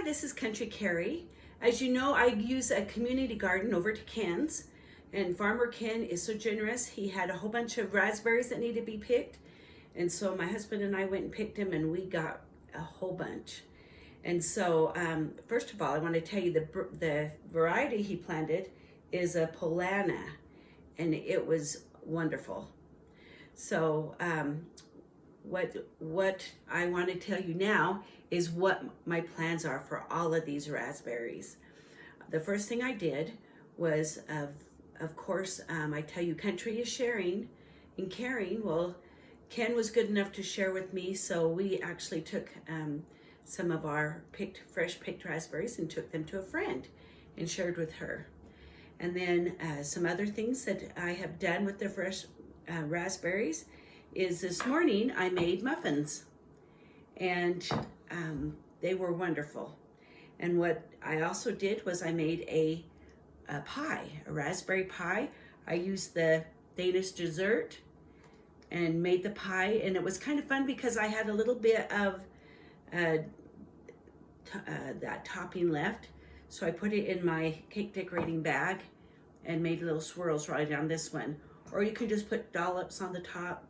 this is Country Carrie. As you know, I use a community garden over to Ken's, and Farmer Ken is so generous. He had a whole bunch of raspberries that needed to be picked, and so my husband and I went and picked them, and we got a whole bunch. And so, first of all, I want to tell you the variety he planted is a Polana, and it was wonderful. So, what I want to tell you now is what my plans are for all of these raspberries. The first thing I did was, of course, I tell you, country is sharing and caring. Well, Ken was good enough to share with me, so we actually took some of our fresh picked raspberries and took them to a friend and shared with her. And then some other things that I have done with the fresh raspberries is this morning I made muffins, and they were wonderful. And what I also did was I made a pie, a raspberry pie. I used the Danish dessert and made the pie, and it was kind of fun because I had a little bit of that topping left, so I put it in my cake decorating bag and made little swirls right on this one. Or you can just put dollops on the top,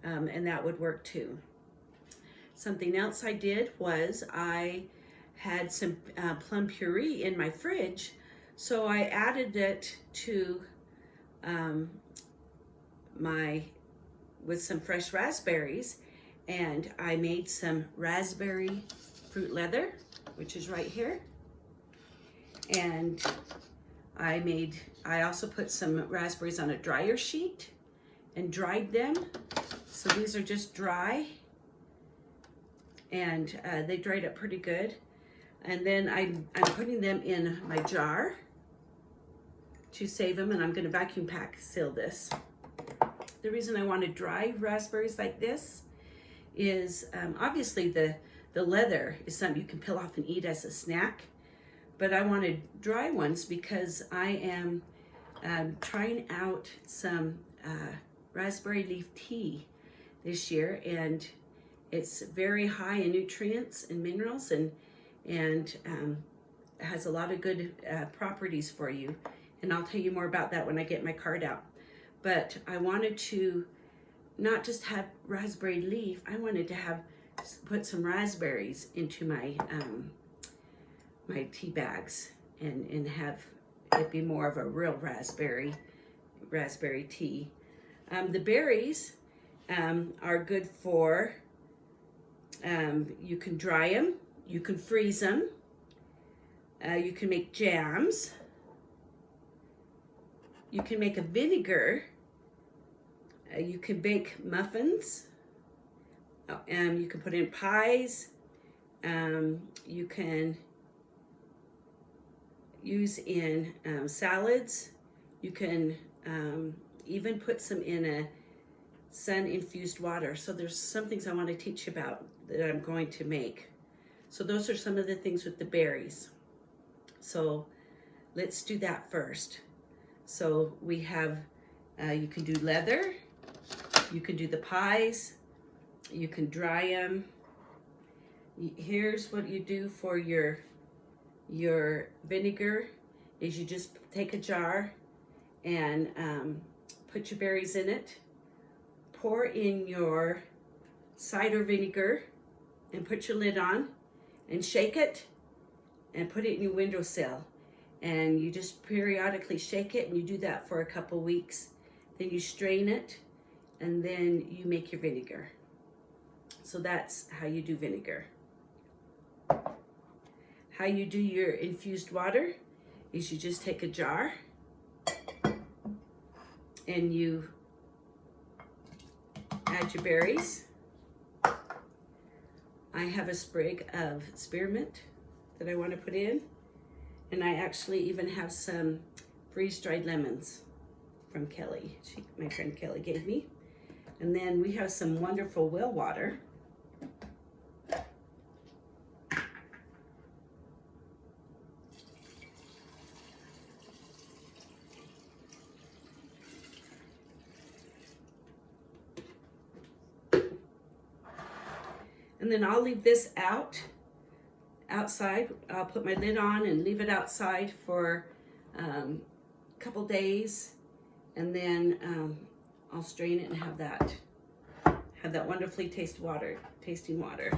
and that would work too. Something else I did was I had some plum puree in my fridge, so I added it to with some fresh raspberries, and I made some raspberry fruit leather, which is right here. And I also put some raspberries on a dryer sheet and dried them. So these are just dry, and they dried up pretty good. And then I'm putting them in my jar to save them, and I'm gonna vacuum pack seal this. The reason I want to dry raspberries like this is obviously the leather is something you can peel off and eat as a snack, but I wanted dry ones because I am trying out some raspberry leaf tea this year, and it's very high in nutrients and minerals, and has a lot of good properties for you, and I'll tell you more about that when I get my card out. But I wanted to not just have raspberry leaf, I wanted to put some raspberries into my my tea bags and have it be more of a real raspberry tea. The berries are good for, you can dry them, you can freeze them, you can make jams, you can make a vinegar, you can bake muffins, you can put in pies, you can use in salads, you can even put some in a sun-infused water. So there's some things I want to teach you about that I'm going to make. So those are some of the things with the berries. So let's do that first. So we have, you can do leather, you can do the pies, you can dry them. Here's what you do for your vinegar is you just take a jar and put your berries in it, pour in your cider vinegar and put your lid on and shake it and put it in your windowsill. And you just periodically shake it, and you do that for a couple weeks. Then you strain it, and then you make your vinegar. So that's how you do vinegar. How you do your infused water is you just take a jar and you add your berries. I have a sprig of spearmint that I want to put in, and I actually even have some freeze-dried lemons from Kelly. My friend Kelly gave me. And then we have some wonderful well water. And then I'll leave this out outside. I'll put my lid on and leave it outside for a couple days, and then I'll strain it and have that wonderfully tasting water.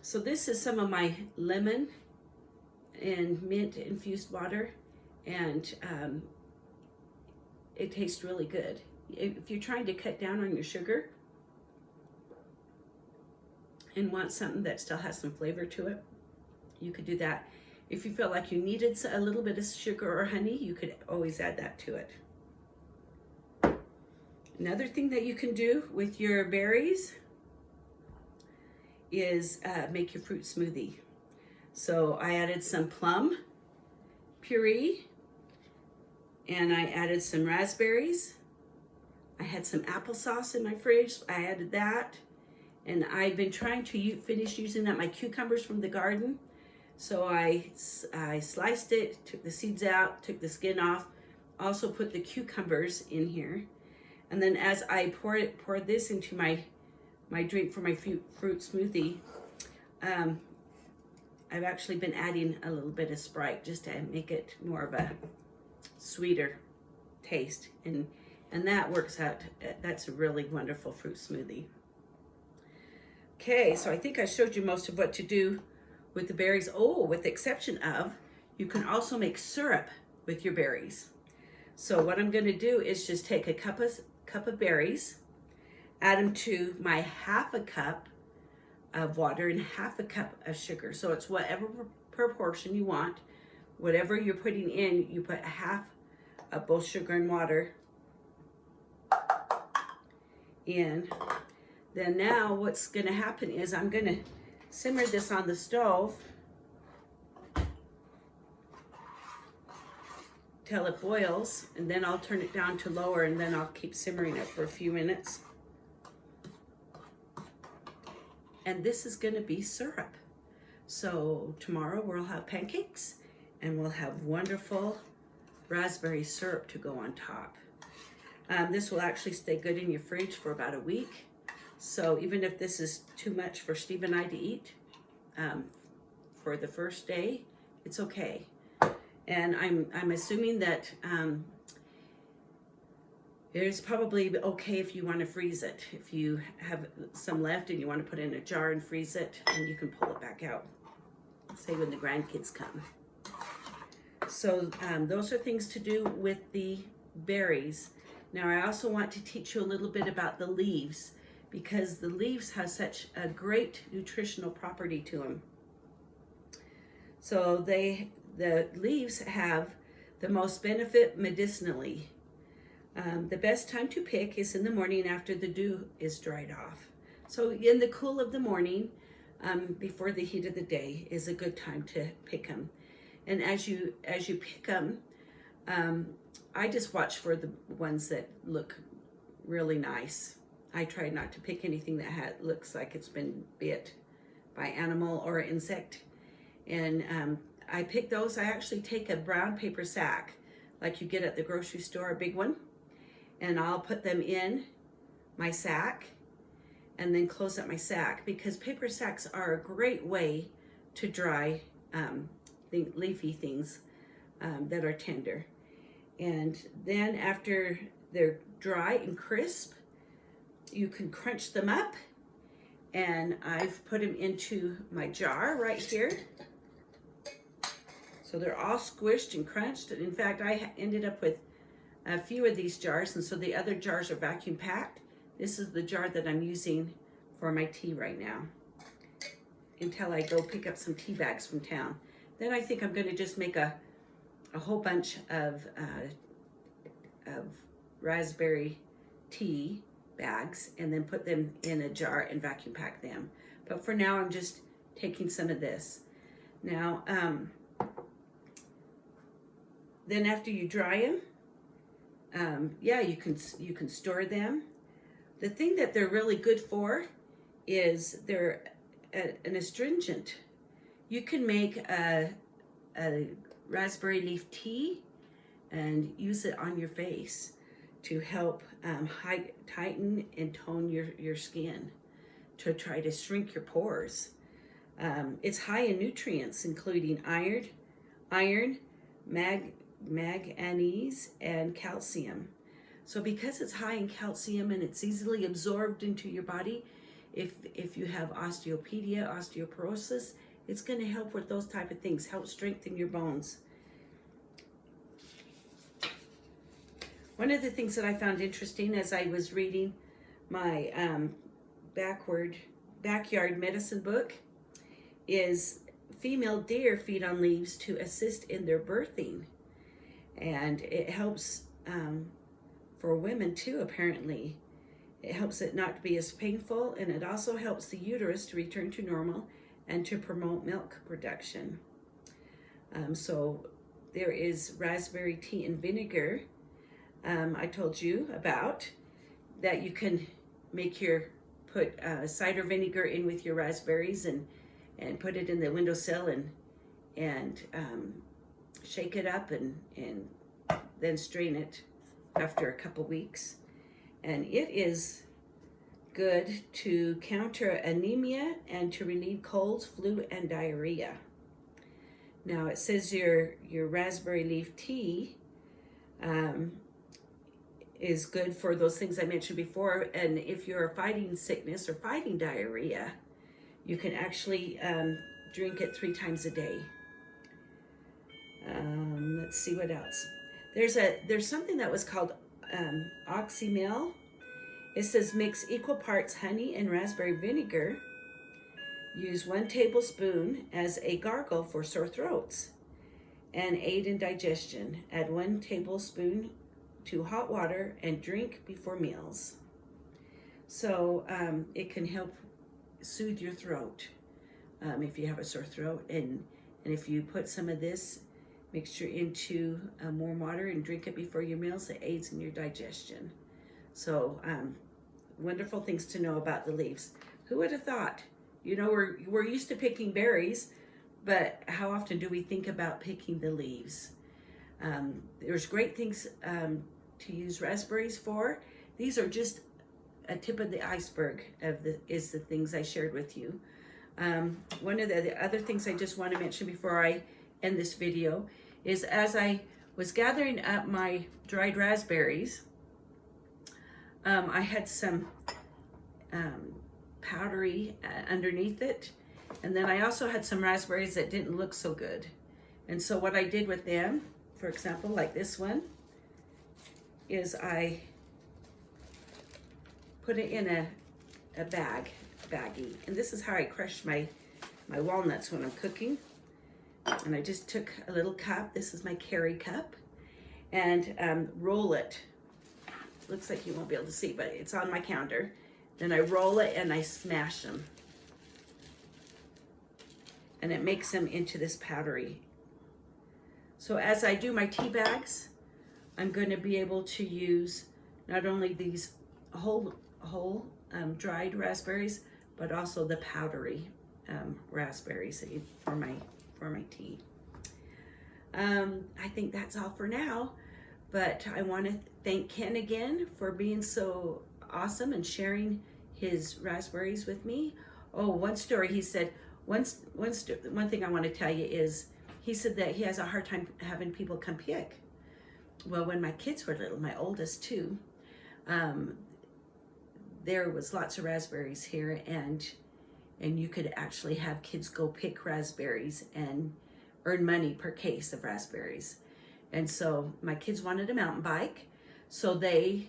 So this is some of my lemon and mint infused water, and it tastes really good. If you're trying to cut down on your sugar and want something that still has some flavor to it, you could do that. If you felt like you needed a little bit of sugar or honey, you could always add that to it. Another thing that you can do with your berries is make your fruit smoothie. So I added some plum puree, and I added some raspberries. I had some applesauce in my fridge. I added that, and I've been trying to finish using up my cucumbers from the garden. So I sliced it, took the seeds out, took the skin off, also put the cucumbers in here. And then as I pour this into my drink for my fruit smoothie, I've actually been adding a little bit of Sprite just to make it more of a sweeter taste. And that works out. That's a really wonderful fruit smoothie. Okay, so I think I showed you most of what to do with the berries. Oh, with the exception of, you can also make syrup with your berries. So what I'm going to do is just take a cup of berries, add them to my half a cup of water and half a cup of sugar. So it's whatever proportion you want. Whatever you're putting in, you put half of both sugar and water in. Then now what's going to happen is I'm going to simmer this on the stove till it boils, and then I'll turn it down to lower, and then I'll keep simmering it for a few minutes. And this is going to be syrup. So tomorrow we'll have pancakes, and we'll have wonderful raspberry syrup to go on top. This will actually stay good in your fridge for about a week. So even if this is too much for Steve and I to eat for the first day, it's okay. And I'm assuming that it's probably okay if you want to freeze it. If you have some left and you want to put it in a jar and freeze it, and you can pull it back out, say when the grandkids come. So those are things to do with the berries. Now I also want to teach you a little bit about the leaves, because the leaves have such a great nutritional property to them. So the leaves have the most benefit medicinally. The best time to pick is in the morning after the dew is dried off. So in the cool of the morning, before the heat of the day, is a good time to pick them. And as you pick them, I just watch for the ones that look really nice. I try not to pick anything that looks like it's been bit by animal or insect. And I pick those. I actually take a brown paper sack, like you get at the grocery store, a big one, and I'll put them in my sack and then close up my sack, because paper sacks are a great way to dry leafy things that are tender. And then after they're dry and crisp, you can crunch them up, and I've put them into my jar right here. So they're all squished and crunched. In fact, I ended up with a few of these jars, and so the other jars are vacuum packed. This is the jar that I'm using for my tea right now, until I go pick up some tea bags from town. Then I think I'm going to just make a whole bunch of raspberry tea bags, and then put them in a jar and vacuum pack them. But for now, I'm just taking some of this. Now, then after you dry them, yeah, you can store them. The thing that they're really good for is they're an astringent. You can make a raspberry leaf tea and use it on your face to help tighten and tone your skin, to try to shrink your pores. It's high in nutrients, including iron, manganese, and calcium. So because it's high in calcium and it's easily absorbed into your body, if you have osteoporosis, it's going to help with those type of things, help strengthen your bones. One of the things that I found interesting as I was reading my backyard medicine book is female deer feed on leaves to assist in their birthing. And it helps for women too, apparently. It helps it not to be as painful, and it also helps the uterus to return to normal and to promote milk production. So there is raspberry tea and vinegar. I told you about that you can put cider vinegar in with your raspberries and put it in the windowsill and shake it up and then strain it after a couple weeks. And it is good to counter anemia and to relieve colds, flu, and diarrhea. Now it says your raspberry leaf tea is good for those things I mentioned before. And if you're fighting sickness or fighting diarrhea, you can actually drink it 3 times a day. Let's see what else. There's something that was called oxymel. It says mix equal parts honey and raspberry vinegar. Use 1 tablespoon as a gargle for sore throats and aid in digestion. Add 1 tablespoon to hot water and drink before meals. So it can help soothe your throat if you have a sore throat. And if you put some of this mixture into warm water and drink it before your meals, it aids in your digestion. So wonderful things to know about the leaves. Who would have thought? You know, we're used to picking berries, but how often do we think about picking the leaves? There's great things to use raspberries for. These are just a tip of the iceberg of the things I shared with you. One of the other things I just want to mention before I end this video is as I was gathering up my dried raspberries, I had some powdery underneath it, and then I also had some raspberries that didn't look so good. And so what I did with them, for example, like this one, is I put it in a baggie, and this is how I crush my walnuts when I'm cooking. And I just took a little cup, this is my carry cup, and roll it. Looks like you won't be able to see, but it's on my counter. Then I roll it and I smash them. And it makes them into this powdery. So as I do my tea bags, I'm going to be able to use not only these whole dried raspberries, but also the powdery raspberries for my tea. I think that's all for now, but I want to thank Ken again for being so awesome and sharing his raspberries with me. Oh, one story, he said, one thing I want to tell you is, he said that he has a hard time having people come pick. Well, when my kids were little, my oldest too, there was lots of raspberries here, and you could actually have kids go pick raspberries and earn money per case of raspberries. And so my kids wanted a mountain bike, so they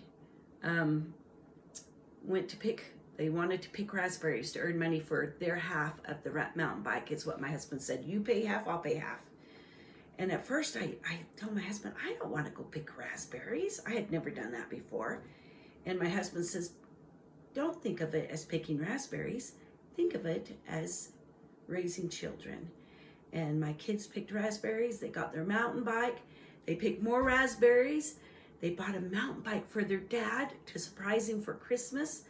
wanted to pick raspberries to earn money for their half of the mountain bike. It's what my husband said, you pay half, I'll pay half. And at first I told my husband, I don't want to go pick raspberries. I had never done that before. And my husband says, don't think of it as picking raspberries. Think of it as raising children. And my kids picked raspberries. They got their mountain bike. They picked more raspberries. They bought a mountain bike for their dad to surprise him for Christmas.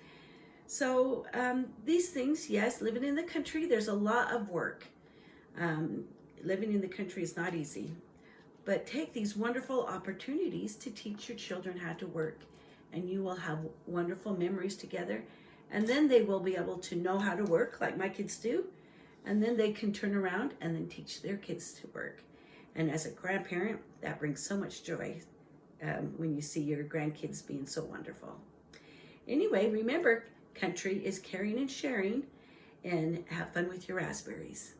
So these things, yes, living in the country, there's a lot of work. Living in the country is not easy. But take these wonderful opportunities to teach your children how to work, and you will have wonderful memories together. And then they will be able to know how to work like my kids do, and then they can turn around and then teach their kids to work. And as a grandparent, that brings so much joy when you see your grandkids being so wonderful. Anyway, remember, country is caring and sharing, and have fun with your raspberries.